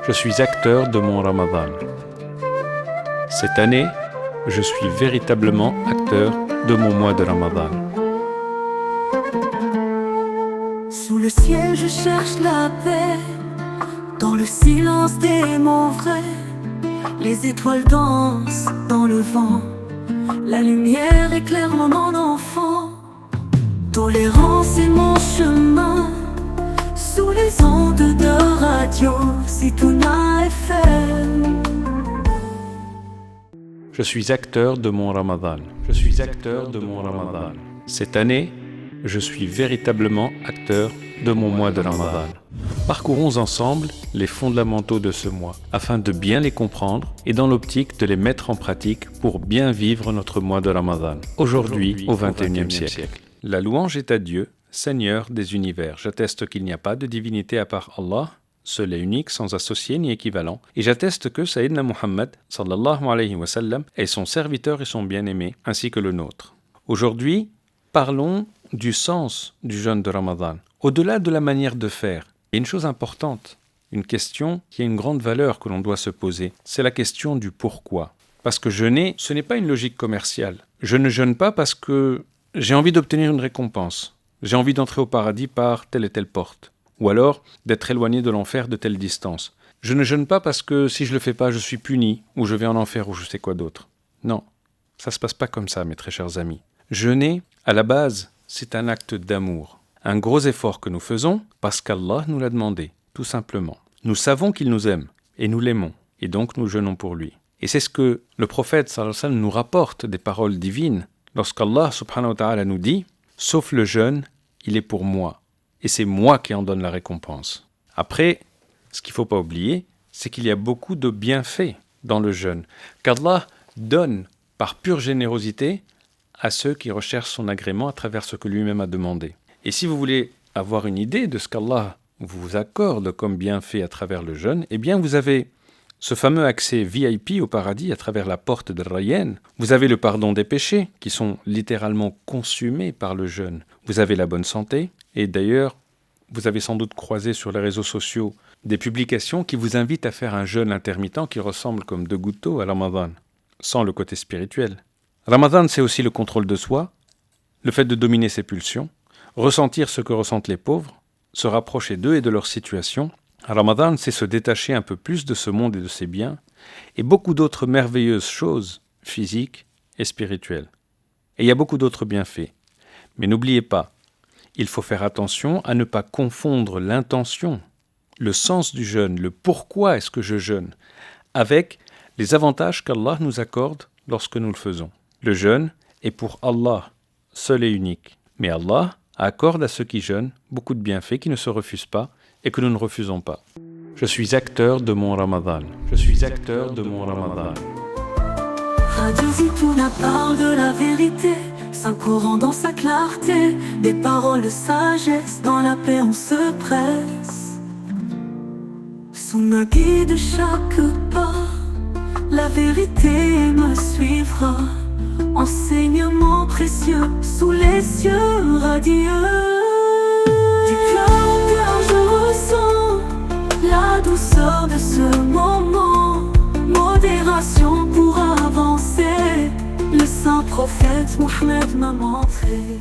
Je suis acteur de mon Ramadan. Cette année, je suis véritablement acteur de mon mois de Ramadan. Sous le ciel, je cherche la paix. Dans le silence des mots vrais, les étoiles dansent dans le vent. La lumière éclaire mon enfant. Tolérance est mon chemin. Sous les ondes de radio, Zitouna FM. Je suis acteur de mon Ramadan. Je suis acteur de mon Ramadan. Cette année, je suis véritablement acteur de mon mois de Ramadan. Parcourons ensemble les fondamentaux de ce mois, afin de bien les comprendre et dans l'optique de les mettre en pratique pour bien vivre notre mois de Ramadan, aujourd'hui au XXIe siècle. La louange est à Dieu, Seigneur des univers. J'atteste qu'il n'y a pas de divinité à part Allah, seul et unique, sans associé ni équivalent. Et j'atteste que Sayyidina Muhammad, sallallahu alayhi wa sallam, est son serviteur et son bien-aimé, ainsi que le nôtre. Aujourd'hui, parlons du sens du jeûne de Ramadan. Au-delà de la manière de faire, il y a une chose importante, une question qui a une grande valeur que l'on doit se poser. C'est la question du pourquoi. Parce que jeûner, ce n'est pas une logique commerciale. Je ne jeûne pas parce que j'ai envie d'obtenir une récompense. J'ai envie d'entrer au paradis par telle et telle porte. Ou alors d'être éloigné de l'enfer de telle distance. Je ne jeûne pas parce que si je ne le fais pas, je suis puni, ou je vais en enfer, ou je sais quoi d'autre. Non, ça ne se passe pas comme ça, mes très chers amis. Jeûner, à la base, c'est un acte d'amour. Un gros effort que nous faisons parce qu'Allah nous l'a demandé, tout simplement. Nous savons qu'il nous aime, et nous l'aimons, et donc nous jeûnons pour lui. Et c'est ce que le prophète sallallahu alayhi wa sallam nous rapporte des paroles divines, lorsqu'Allah subhanahu wa ta'ala nous dit « Sauf le jeûne, il est pour moi, et c'est moi qui en donne la récompense. » Après, ce qu'il ne faut pas oublier, c'est qu'il y a beaucoup de bienfaits dans le jeûne, qu'Allah donne par pure générosité à ceux qui recherchent son agrément à travers ce que lui-même a demandé. Et si vous voulez avoir une idée de ce qu'Allah vous accorde comme bienfait à travers le jeûne, eh bien vous avez ce fameux accès VIP au paradis à travers la porte de Rayyan. Vous avez le pardon des péchés qui sont littéralement consumés par le jeûne. Vous avez la bonne santé. Et d'ailleurs, vous avez sans doute croisé sur les réseaux sociaux des publications qui vous invitent à faire un jeûne intermittent qui ressemble comme deux gouttes d'eau à Ramadan, sans le côté spirituel. Ramadan, c'est aussi le contrôle de soi, le fait de dominer ses pulsions, ressentir ce que ressentent les pauvres, se rapprocher d'eux et de leur situation. Ramadan, c'est se détacher un peu plus de ce monde et de ses biens, et beaucoup d'autres merveilleuses choses, physiques et spirituelles. Et il y a beaucoup d'autres bienfaits. Mais n'oubliez pas, il faut faire attention à ne pas confondre l'intention, le sens du jeûne, le pourquoi est-ce que je jeûne, avec les avantages qu'Allah nous accorde lorsque nous le faisons. Le jeûne est pour Allah, seul et unique. Mais Allah accorde à ceux qui jeûnent beaucoup de bienfaits qui ne se refusent pas et que nous ne refusons pas. Je suis acteur de mon Ramadan. Je suis acteur de mon Ramadan. Radio Zitouna parle de la vérité, Saint-Coran dans sa clarté, des paroles de sagesse, dans la paix on se presse. Sous ma guide chaque pas, la vérité me suivra. Enseignement précieux sous les cieux radieux. Du cœur au cœur je ressens la douceur de ce moment. Modération pour avancer, le saint prophète Mohammed m'a montré.